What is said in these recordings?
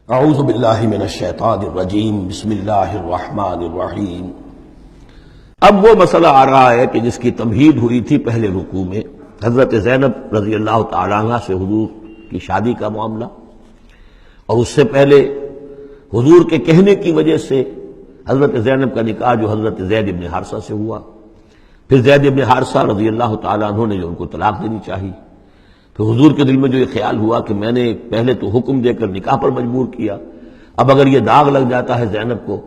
اعوذ باللہ من الشیطان الرجیم بسم اللہ الرحمن الرحیم۔ اب وہ مسئلہ آ رہا ہے کہ جس کی تمہید ہوئی تھی پہلے رکوع میں، حضرت زینب رضی اللہ تعالی عنہ سے حضور کی شادی کا معاملہ، اور اس سے پہلے حضور کے کہنے کی وجہ سے حضرت زینب کا نکاح جو حضرت زید ابن حارثہ سے ہوا، پھر زید ابن حارثہ رضی اللہ تعالی عنہ نے جو ان کو طلاق دینی چاہی، تو حضور کے دل میں جو یہ خیال ہوا کہ میں نے پہلے تو حکم دے کر نکاح پر مجبور کیا، اب اگر یہ داغ لگ جاتا ہے زینب کو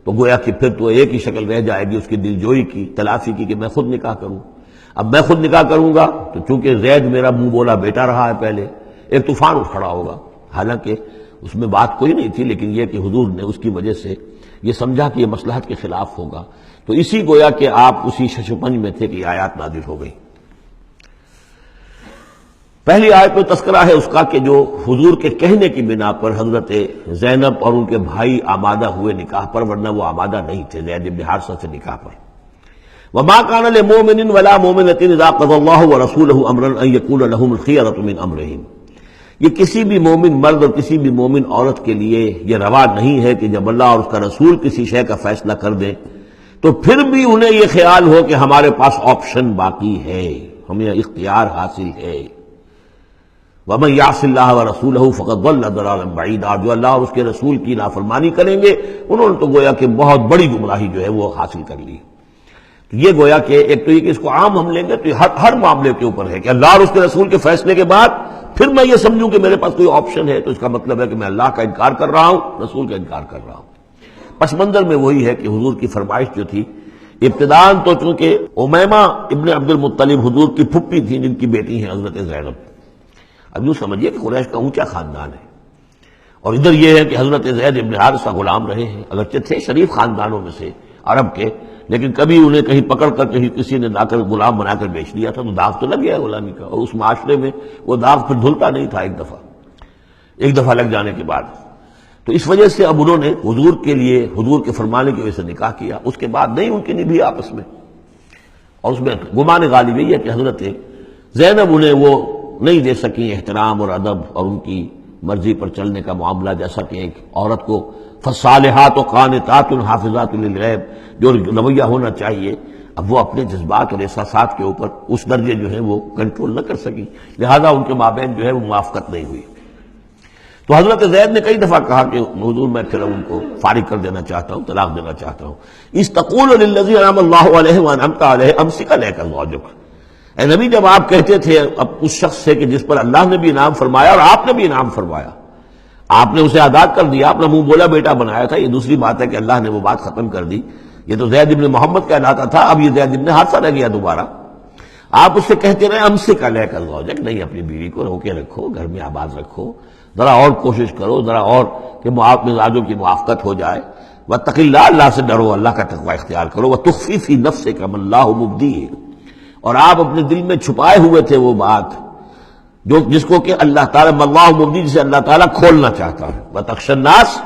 تو گویا کہ پھر تو ایک ہی شکل رہ جائے گی اس کی دل جوئی کی، تلافی کی، کہ میں خود نکاح کروں۔ اب میں خود نکاح کروں گا تو چونکہ زید میرا منہ بولا بیٹا رہا ہے پہلے، ایک طوفان اٹھ کھڑا ہوگا، حالانکہ اس میں بات کوئی نہیں تھی، لیکن یہ کہ حضور نے اس کی وجہ سے یہ سمجھا کہ یہ مصلحت کے خلاف ہوگا، تو اسی گویا کہ آپ اسی ششپنج میں تھے کہ یہ آیات نازل ہو گئی۔ پہلی آیت میں تذکرہ ہے اس کا کہ جو حضور کے کہنے کی بنا پر حضرت زینب اور ان کے بھائی آمادہ ہوئے نکاح پر، ورنہ وہ آمادہ نہیں تھے زید بن حارثہ سے نکاح پر۔ وما كان لمؤمن ولا مؤمنة اذا قضى الله ورسوله امرا ان يكون لهم الخيرة من امرهم، یہ کسی بھی مومن مرد اور کسی بھی مومن عورت کے لیے یہ روا نہیں ہے کہ جب اللہ اور اس کا رسول کسی شے کا فیصلہ کر دیں تو پھر بھی انہیں یہ خیال ہو کہ ہمارے پاس آپشن باقی ہے، ہمیں اختیار حاصل ہے۔ وَمَن يَعْصِ اللَّهَ وَرَسُولَهُ فَقَدْ ضَلَّ ضَلَالًا بَعِيدًا، جو اللہ اور اس کے رسول کی نافرمانی کریں گے انہوں نے تو گویا کہ بہت بڑی گمراہی جو ہے وہ حاصل کر لی۔ تو یہ گویا کہ ایک تو یہ کہ اس کو عام ہم لیں گے تو یہ ہر معاملے کے اوپر ہے کہ اللہ اور اس کے رسول کے فیصلے کے بعد پھر میں یہ سمجھوں کہ میرے پاس کوئی آپشن ہے، تو اس کا مطلب ہے کہ میں اللہ کا انکار کر رہا ہوں، رسول کا انکار کر رہا ہوں۔ پس منظر میں وہی ہے کہ حضور کی فرمائش جو تھی ابتداءً تو چونکہ امیمہ ابن عبد المطلب حضور کی پھپھی تھیں جن کی بیٹی ہیں حضرت زینب، اب یوں سمجھیے کہ قریش کا اونچا خاندان ہے، اور ادھر یہ ہے کہ حضرت زید ابن حارثہ غلام رہے ہیں، اگرچہ تھے شریف خاندانوں میں سے عرب کے، لیکن کبھی انہیں کہیں پکڑ کر کہیں کسی نے لا کر غلام بنا کر بیچ دیا تھا تو داغ تو لگ گیا غلامی کا، اور اس معاشرے میں وہ داغ پھر دھلتا نہیں تھا ایک دفعہ لگ جانے کے بعد۔ تو اس وجہ سے اب انہوں نے حضور کے لیے، حضور کے فرمانے کی وجہ سے نکاح کیا، اس کے بعد نہیں ان کی نبھی آپس میں، اور اس میں گمان غالب یہ ہے کہ حضرت زینب انہیں وہ نہیں دے سکیں احترام اور ادب اور ان کی مرضی پر چلنے کا معاملہ، جیسا کہ ایک عورت کو فصالحات و قانتات حافظات للغیب جو رویہ ہونا چاہیے، اب وہ اپنے جذبات اور احساسات کے اوپر اس درجے جو ہے وہ کنٹرول نہ کر سکی، لہذا ان کے مابین جو ہے وہ موافقت نہیں ہوئی۔ تو حضرت زید نے کئی دفعہ کہا کہ حضور میں پھر ان کو فارغ کر دینا چاہتا ہوں، طلاق دینا چاہتا ہوں۔ استقول للذی انعم اللہ علیہ وانعمت علیہ امسک علیک زوجک، اے نبی جب آپ کہتے تھے اب اس شخص سے کہ جس پر اللہ نے بھی انعام فرمایا اور آپ نے بھی انعام فرمایا، آپ نے اسے آزاد کر دیا، اپنا منہ بولا بیٹا بنایا تھا، یہ دوسری بات ہے کہ اللہ نے وہ بات ختم کر دی، یہ تو زید ابن محمد کہلاتا تھا، اب یہ زید ابن حارثہ رہ گیا دوبارہ۔ آپ اس سے کہتے رہے امسک علیک زوجک، نہیں اپنی بیوی کو روکے رکھو، گھر میں آباد رکھو، ذرا اور کوشش کرو، ذرا اور کہ مزاجوں کی موافقت ہو جائے۔ واتق اللہ، اللہ سے ڈرو، اللہ کا تقوی اختیار کرو۔ وتخفی فی نفسک ما اللہ مبدیہ، اور آپ اپنے دل میں چھپائے ہوئے تھے وہ بات جس کو کہ اللہ تعالیٰ اللہ مبدی، جسے اللہ تعالیٰ کھولنا چاہتا ہے۔ وتخشى الناس،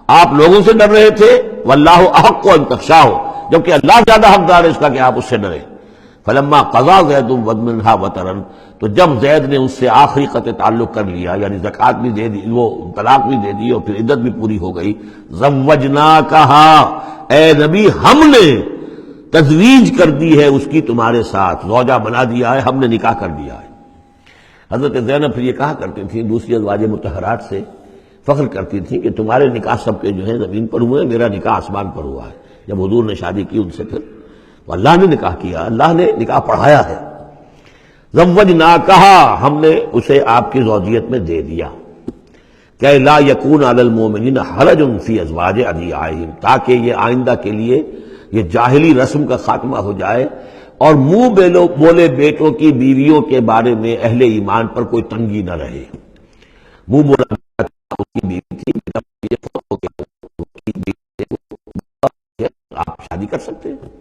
آپ لوگوں سے ڈر رہے تھے، واللہ احق ان تخشاہ، جبکہ اللہ زیادہ حقدار ہے اس کا کہ آپ اس سے ڈریں۔ فلما قضى زید منها وطرا، تو جب زید نے اس سے آخری قطع تعلق کر لیا، یعنی زکوٰۃ بھی دے دی، وہ طلاق بھی دے دی اور پھر عدت بھی پوری ہو گئی، زوجناکہا، اے نبی ہم نے تزویج کر دی ہے اس کی تمہارے ساتھ، زوجہ بنا دیا ہے، ہم نے نکاح کر دیا ہے۔ حضرت زینب پھر یہ کہا کرتی تھیں، دوسری ازواج مطہرات سے فخر کرتی تھیں کہ تمہارے نکاح سب کے جو ہیں زمین پر ہوئے، میرا نکاح آسمان پر ہوا ہے۔ جب حضور نے شادی کی ان سے پھر تو اللہ نے نکاح کیا، اللہ نے نکاح پڑھایا ہے۔ زوجناکہا، ہم نے اسے آپ کی زوجیت میں دے دیا، کہ لا یکون علی المؤمنین حرج فی ازواج ادعیائہم، تاکہ یہ آئندہ کے لیے یہ جاہلی رسم کا خاتمہ ہو جائے اور منہ بولے بیٹوں کی بیویوں کے بارے میں اہل ایمان پر کوئی تنگی نہ رہے۔ منہ بولا بیٹا اس کی بیوی تھی، آپ شادی کر سکتے ہیں،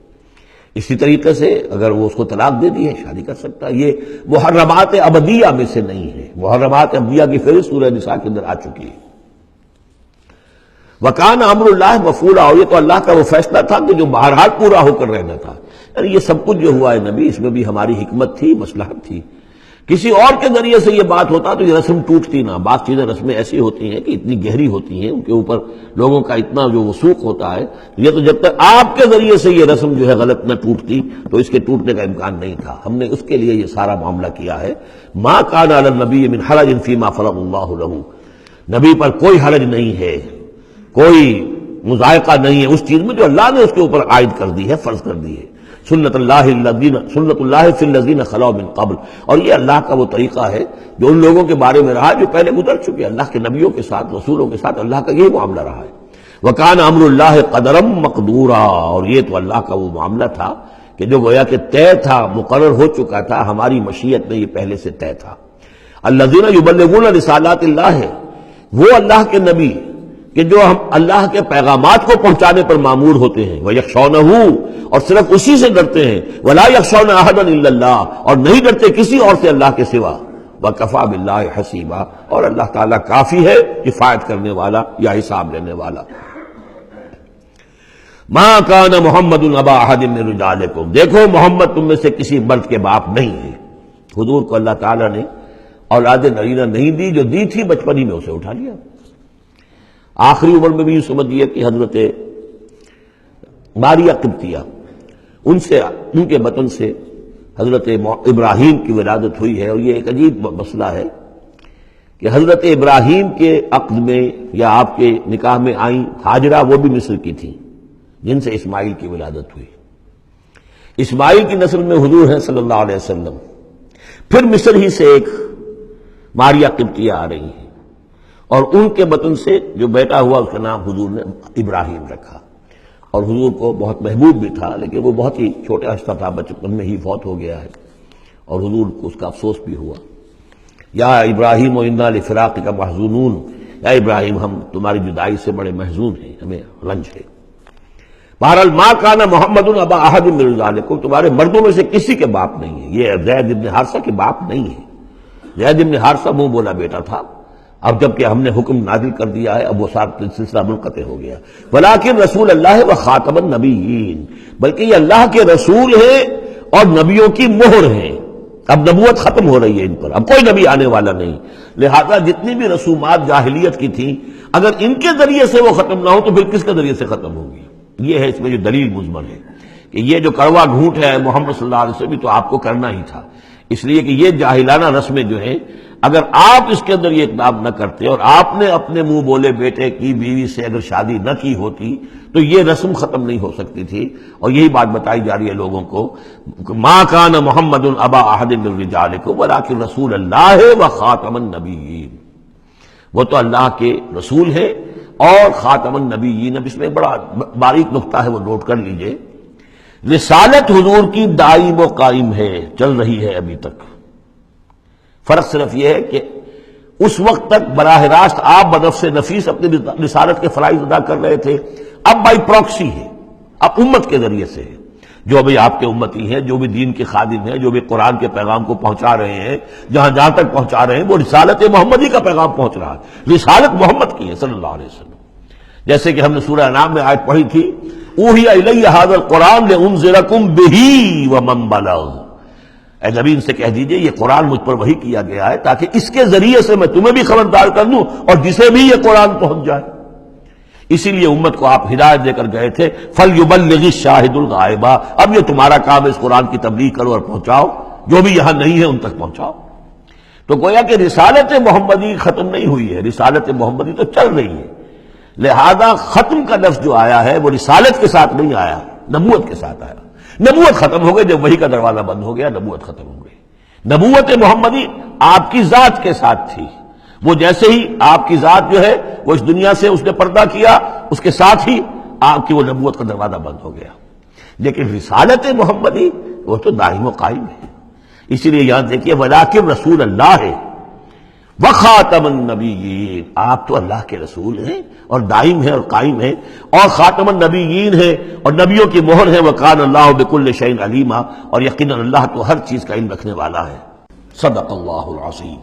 اسی طریقے سے اگر وہ اس کو طلاق دے دی ہے شادی کر سکتا ہے۔ یہ محرمات ابدیہ میں سے نہیں ہے، محرمات ابدیہ کی فہرست سورہ نساء کے اندر آ چکی ہے۔ وکان امر اللہ مفعولا، اور یہ تو اللہ کا وہ فیصلہ تھا کہ جو بہرحال پورا ہو کر رہنا تھا۔ یعنی یہ سب کچھ جو ہوا ہے نبی، اس میں بھی ہماری حکمت تھی، مصلحت تھی، کسی اور کے ذریعے سے یہ بات ہوتا تو یہ رسم ٹوٹتی نہ. بعض چیزیں رسمیں ایسی ہوتی ہیں کہ اتنی گہری ہوتی ہیں، ان کے اوپر لوگوں کا اتنا جو وثوق ہوتا ہے، یہ تو جب تک آپ کے ذریعے سے یہ رسم جو ہے غلط نہ ٹوٹتی تو اس کے ٹوٹنے کا امکان نہیں تھا. ہم نے اس کے لیے یہ سارا معاملہ کیا ہے. ما کان علی النبی من حرج فیما فرض اللہ لہ، نبی پر کوئی حرج نہیں ہے، کوئی مضائقہ نہیں ہے اس چیز میں جو اللہ نے اس کے اوپر عائد کر دی ہے، فرض کر دی ہے. سنت اللہ فی الذین خلوا من قبل، اور یہ اللہ کا وہ طریقہ ہے جو ان لوگوں کے بارے میں رہا جو پہلے گزر چکے. اللہ کے نبیوں کے ساتھ، رسولوں کے ساتھ اللہ کا یہی معاملہ رہا ہے. وکان امر اللہ قدرا مقدورا، اور یہ تو اللہ کا وہ معاملہ تھا کہ جو گویا کہ طے تھا، مقرر ہو چکا تھا، ہماری مشیت میں یہ پہلے سے طے تھا. الذین یبلغون رسالات اللہ، وہ اللہ کے نبی کہ جو ہم اللہ کے پیغامات کو پہنچانے پر مامور ہوتے ہیں. وَيَخْشَوْنَهُ، اور صرف اسی سے ڈرتے ہیں. وَلَا يَخْشَوْنَ أَحَدًا إِلَّا اللَّهَ، اور نہیں ڈرتے کسی اور سے اللہ کے سوا. وَكَفَى بِاللَّهِ حَسِيبًا، اور اللہ تعالیٰ کافی ہے کفایت کرنے والا یا حساب لینے والا. مَا كَانَ مُحَمَّدٌ أَبَا أَحَدٍ مِّن رِجَالِكُمْ، دیکھو محمد تم میں سے کسی مرد کے باپ نہیں ہے. حضور کو اللہ تعالیٰ نے اولاد نرینہ نہیں دی، جو دی تھی بچپن ہی میں اسے اٹھا لیا. آخری عمر میں بھی یہ سمجھیے کہ حضرت ماریہ قبطیہ، ان کے بطن سے حضرت ابراہیم کی ولادت ہوئی ہے. اور یہ ایک عجیب مسئلہ ہے کہ حضرت ابراہیم کے عقد میں یا آپ کے نکاح میں آئیں ہاجرہ، وہ بھی مصر کی تھیں جن سے اسماعیل کی ولادت ہوئی. اسماعیل کی نسل میں حضور ہیں صلی اللہ علیہ وسلم. پھر مصر ہی سے ایک ماریہ قبطیہ آ رہی ہیں، اور ان کے بطن سے جو بیٹا ہوا اس کا نام حضور نے ابراہیم رکھا. اور حضور کو بہت محبوب بھی تھا، لیکن وہ بہت ہی چھوٹا ہستہ تھا، بچپن میں ہی فوت ہو گیا ہے، اور حضور کو اس کا افسوس بھی ہوا. یا ابراہیم انا لفراقک محزونون، یا ابراہیم ہم تمہاری جدائی سے بڑے محزون ہیں، ہمیں رنج ہے. بہرحال ما کان محمد ابا احد من رجالکم، تمہارے مردوں میں سے کسی کے باپ نہیں ہے. یہ زید بن حارثہ کے باپ نہیں ہے. زید بن حارثہ منہ بولا بیٹا تھا. اب جب کہ ہم نے حکم نازل کر دیا ہے، اب وہ سلسلہ منقطع ہو گیا. ولیکن رسول اللہ و خاتم النبیین، بلکہ یہ اللہ کے رسول ہیں اور نبیوں کی مہر ہیں. اب نبوت ختم ہو رہی ہے ان پر، اب کوئی نبی آنے والا نہیں. لہذا جتنی بھی رسومات جاہلیت کی تھیں، اگر ان کے ذریعے سے وہ ختم نہ ہو تو پھر کس کے ذریعے سے ختم ہوگی؟ یہ ہے اس میں جو دلیل مضمر ہے کہ یہ جو کڑوا گھونٹ ہے محمد صلی اللہ علیہ وسلم تو آپ کو کرنا ہی تھا. اس لیے کہ یہ جاہلانہ رسمیں جو ہیں، اگر آپ اس کے اندر یہ اقدام نہ کرتے اور آپ نے اپنے منہ بولے بیٹے کی بیوی سے اگر شادی نہ کی ہوتی تو یہ رسم ختم نہیں ہو سکتی تھی. اور یہی بات بتائی جا رہی ہے لوگوں کو. ما کان محمد ابا احد من رجالکم ولکن رسول اللہ و خاتم النبیین، وہ تو اللہ کے رسول ہیں اور خاتم النبیین. اب اس میں بڑا باریک نقطہ ہے، وہ نوٹ کر لیجئے. رسالت حضور کی دائم و قائم ہے، چل رہی ہے ابھی تک. فرق صرف یہ ہے کہ اس وقت تک براہ راست آپ بنفس نفیس اپنی رسالت کے فرائض ادا کر رہے تھے. اب بائی پروکسی ہے، اب امت کے ذریعے سے ہے. جو بھی آپ کے امتی ہیں، جو بھی دین کے خادم ہیں، جو بھی قرآن کے پیغام کو پہنچا رہے ہیں، جہاں تک پہنچا رہے ہیں وہ رسالت محمدی کا پیغام پہنچ رہا ہے. رسالت محمد کی ہے صلی اللہ علیہ وسلم. جیسے کہ ہم نے سورہ انعام میں آیت پڑھی تھی، اوحی الی ھذا القرآن لانذرکم بہ ومن بلغ، اے نبی ان سے کہہ دیجئے یہ قرآن مجھ پر وحی کیا گیا ہے تاکہ اس کے ذریعے سے میں تمہیں بھی خبردار کر دوں اور جسے بھی یہ قرآن پہنچ جائے. اسی لیے امت کو آپ ہدایت دے کر گئے تھے، فَلْيُبَلِّغِ الشَّاهِدُ الْغَائِبَ، اب یہ تمہارا کام ہے اس قرآن کی تبلیغ کرو اور پہنچاؤ، جو بھی یہاں نہیں ہے ان تک پہنچاؤ. تو گویا کہ رسالت محمدی ختم نہیں ہوئی ہے، رسالت محمدی تو چل رہی ہے. لہذا ختم کا لفظ جو آیا ہے وہ رسالت کے ساتھ نہیں آیا، نبوت کے ساتھ آیا. نبوت ختم ہو گئی جب وحی کا دروازہ بند ہو گیا، نبوت ختم ہو گئی. نبوت محمدی آپ کی ذات کے ساتھ تھی. وہ جیسے ہی آپ کی ذات جو ہے وہ اس دنیا سے اس نے پردہ کیا، اس کے ساتھ ہی آپ کی وہ نبوت کا دروازہ بند ہو گیا. لیکن رسالت محمدی وہ تو دائم و قائم ہے. اسی لیے یہاں دیکھیے ولیکن رسول اللہ ہے وخاتم النبیین، آپ تو اللہ کے رسول ہیں اور دائم ہیں اور قائم ہیں، اور خاتم النبیین ہیں اور نبیوں کی مہر ہیں. وکان اللہ بکل شیء علیما، اور یقیناً اللہ تو ہر چیز کا علم رکھنے والا ہے. صدق اللہ العظیم.